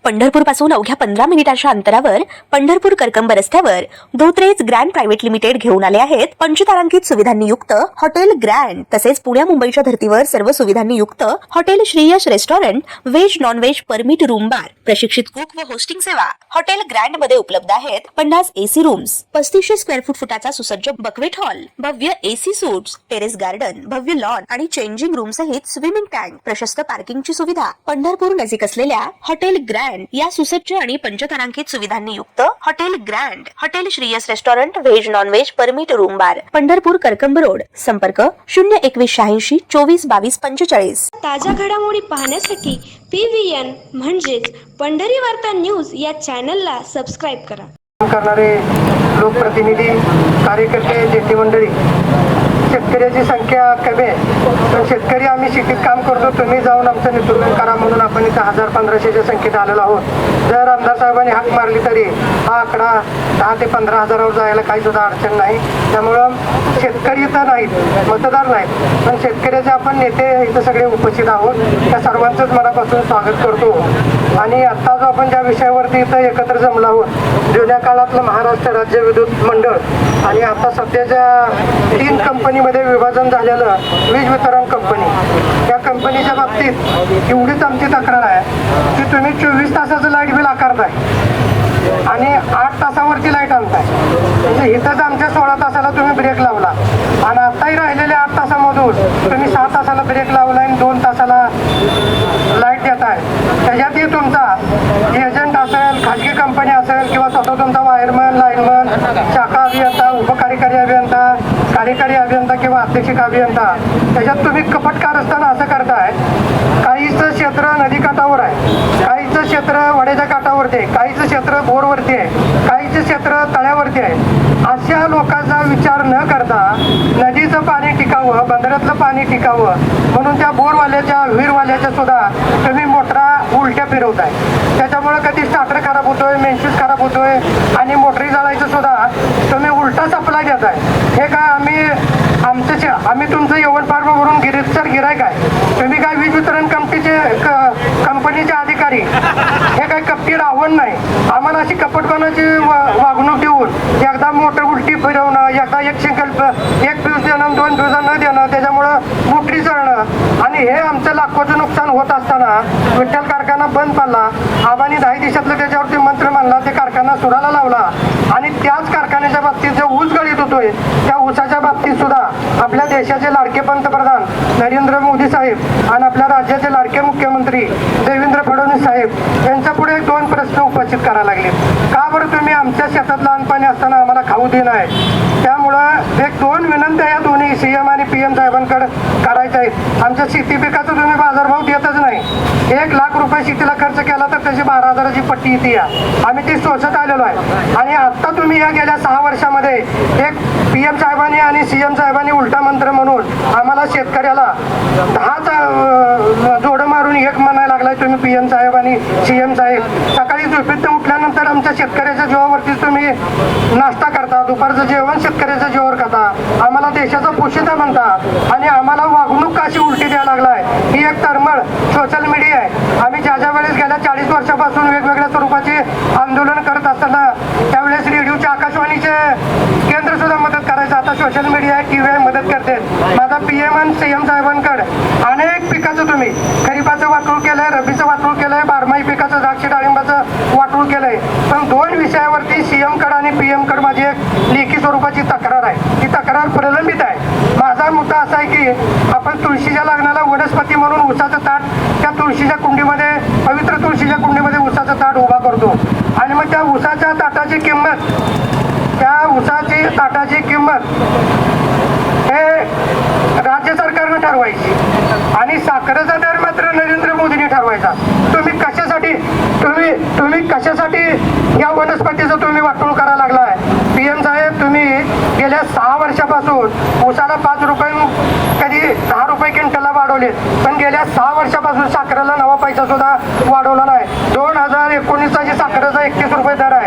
पंढरपूर पासून अवघ्या 15 मिनिटांच्या अंतरावर पंढरपूर करकंब रस्त्यावर धोत्रेज ग्रँड प्रायव्हेट लिमिटेड घेऊन आले आहेत पंचतारांकित सुविधांनी युक्त हॉटेल ग्रँड। तसेच पुण्या मुंबईच्या धर्तीवर सर्व सुविधांनी युक्त hotel Shriyash restaurant, veg non veg permit room bar, प्रशिक्षित कुक व होस्टिंग सेवा हॉटेल ग्रँड मध्ये उपलब्ध आहेत। 50 एसी रूम्स, 3500 स्क्वेअर फुटाचा सुसज्ज बकवेट हॉल, भव्य एसी सूट्स, टेरेस गार्डन, भव्य लॉन आणि चेंजिंग रूम सहित स्विमिंग टँक, प्रशस्त पार्किंगची सुविधा। पंढरपूर नजीक असलेल्या हॉटेल ग्रँड या सुसज्ज आणि पंचतारांकित सुविधांनी युक्त hotel grand, hotel Shriyas restaurant, veg non veg permit room बार, पंढरपूर करकंब रोड। संपर्क 02186 24 22 45। ताज्या घडामोडी पाहण्यासाठी PVN म्हणजेच पंढरी वार्ता न्यूज या चॅनलला सबस्क्राईब करा। करणारे लोकप्रतिनिधी, कार्यकर्ते, जेठी मंडळी, शेतकऱ्याची संख्या कमी आहे, पण शेतकरी आम्ही शेतीत काम करतो, तुम्ही जाऊन आमचं नेतृत्व करा म्हणून आपण इथं 1000-1500च्या संख्येत आलेलो आहोत। जर आमदार साहेबांनी हाक मारली तरी हा आकडा 10 ते 15,000वर जायला काही सुद्धा अडचण नाही। त्यामुळं शेतकरी तर नाहीत, मतदार नाहीत, पण शेतकऱ्याचे आपण नेते इथं सगळे उपस्थित आहोत। त्या सर्वांचंच मनापासून स्वागत करतो। आणि आता जो आपण ज्या विषयावरती इथं एकत्र जमलो आहोत, जुन्या काळातलं महाराष्ट्र राज्य विद्युत मंडळ आणि आता सध्याच्या 3 कंपनीमध्ये विभाजन झालेलं वीज वितरण कंपनी, या कंपनीच्या बाबतीत एवढीच आमची तक्रार आहे की तुम्ही 24 तासाचं लाईट बिल आकारताय आणि 8 तासावरची लाईट आणताय। म्हणजे इथंच आमच्या 16 तासाला तुम्ही ब्रेक लावला आणि आताही राहिलेल्या 8 तासामधून तुम्ही 6 तासाला ब्रेक लावला आणि 2 तासाला लाईट देताय। त्याच्यातही तुमचा एजंट असेल, खाजगी कंपनी असेल किंवा स्वतः तुमचा वायरमन, लाईनमन, शाखा अभियंता, उपकार्यकारी अभियंता, कार्यकारी अभियंता किंवा अध्यक्षिक अभियंता, त्याच्यात तुम्ही कपटकार असताना असं करताय। काहीचं क्षेत्र नदीकाठावर आहे, काहीचं क्षेत्र वड्याच्या काठावरती आहे, काहीचं क्षेत्र बोरवरती आहे, काहीचं क्षेत्र तळ्यावरती आहे। अशा लोकांचा विचार न करता नदीचं पाणी टिकावं, बंधाऱ्यातलं पाणी टिकावं म्हणून त्या बोरवाल्याच्या, विहीरवाल्याच्या सुद्धा तुम्ही मोटरा उलट्या फिरवताय। त्याच्यामुळे कधी स्टार्टर खराब होतोय, मेन्शूज खराब होतोय आणि मोटरी जाळायचं सुद्धा तुम्ही उलटा सप्लाय देताय। हे काय आम्ही तुमचं यवन फार्म भरून गिरायक आहे? तुम्ही काय वीज वितरण कंपनीचे अधिकारी? हे काय कपटी रावण नाही। आम्हाला अशी कपटपणाची वागणूक देऊन एकदा मोटर उलटी फिरवणं, एकदा एक फ्यूज देणं, 2 फ्यूज न देणं, त्याच्यामुळं मोटरी जळणं आणि हे आमचं लाखोचं नुकसान होत असताना विठ्ठल कारखाना बंद पडला। आबांनी 10 दिवसातलं त्याच्यावरती मंत्र मानला, ते कारखाना सुराला लावला आणि त्याच कारखान्याच्या बाबतीत जो ऊस गळीत होतोय त्या ऊसाच्या बाबतीत सुद्धा आपल्या देशाचे लाडके पंतप्रधान नरेंद्र मोदी साहेब आणि आपल्या राज्याचे लाडके मुख्यमंत्री देवेंद्र फडणवीस साहेब यांच्या पुढे 2 प्रश्न उपस्थित करायला लागले। का बरं तुम्ही आमच्या शेतात लहानपणी असताना आम्हाला खाऊ देणं आहे? त्यामुळं 2 विनंत्या या दोन्ही CM आणि PM साहेबांकडे करायच्या आहेत। आमच्या शेती पिकाचा तुम्ही बाजारभाव देतच नाही। 1 लाख रुपये शेतीला खर्च केला तर त्याची 12,000ची पट्टी येते, आम्ही ती सोसत आलेलो आहे। आणि आता तुम्ही या गेल्या 6 वर्षामध्ये एक PM साहेबांनी आणि CM साहेबांनी उलटा मंत्र म्हणून आम्हाला शेतकऱ्याला 10 जोडं मारून 1 म्हणायला लागलाय तुम्ही PM साहेब आणि CM साहेब। सकाळी झोपेत उठल्यानंतर आमच्या शेतकऱ्याच्या जीवावरती तुम्ही नाश्ता करता, दुपारचं जेवण शेतकऱ्याच्या जीवावर करता, आम्हाला देशाचा पोशिंदा म्हणता आणि आम्हाला वागणूक कशी उलटी द्यायला लागलाय ही एक तरमळ सोशल मीडिया आहे। आम्ही ज्या वेळेस गेल्या 40 वर्षापासून वेगवेगळ्या स्वरूपाचे आंदोलन करत असताना त्यावेळेस रेडिओच्या, आकाशवाणीचे केंद्र सुद्धा मदत करायचं, आता सोशल मीडिया आहे, TV मदत करते। माझा PM आणि CM साहेबांकडे अनेक पिकाचं तुम्ही खरीपाचं वाटूळ केलंय, रब्बीचं वाटूळ केलंय, बारमाही पिकाचं द्राक्ष डाळिंबाचं वाटूळ केलंय, पण 2 विषयावरती CM कडे आणि PM कडे माझी एक लेखी स्वरूपाची तक्रार आहे। ती तक्रार प्रलंबित आहे। माझा मुद्दा असा आहे की आपण तुळशीच्या लग्नाला वनस्पती म्हणून उसाचं ताट, त्या तुळशीच्या कुंडीमध्ये, पवित्र तुळशीच्या कुंडीमध्ये उसाचं ताट उभा करतो आणि मग त्या उसाच्या ताटाची किंमत हे राज्य सरकारनं ठरवायची आणि साखरेचा दर मात्र नरेंद्र मोदींनी ठरवायचा। तुम्ही कशासाठी या वनस्पतीचं तुम्ही वाटोळ करायला लागलाय? PM साहेब, तुम्ही गेल्या 6 वर्षापासून उसाला 5 रुपये, कधी 10 रुपये क्विंटलला वाढवले, पण गेल्या 6 वर्षापासून साखरेला 9 पैसा सुद्धा वाढवला नाही। 2019चा जी साखरेचा 31 रुपये दर आहे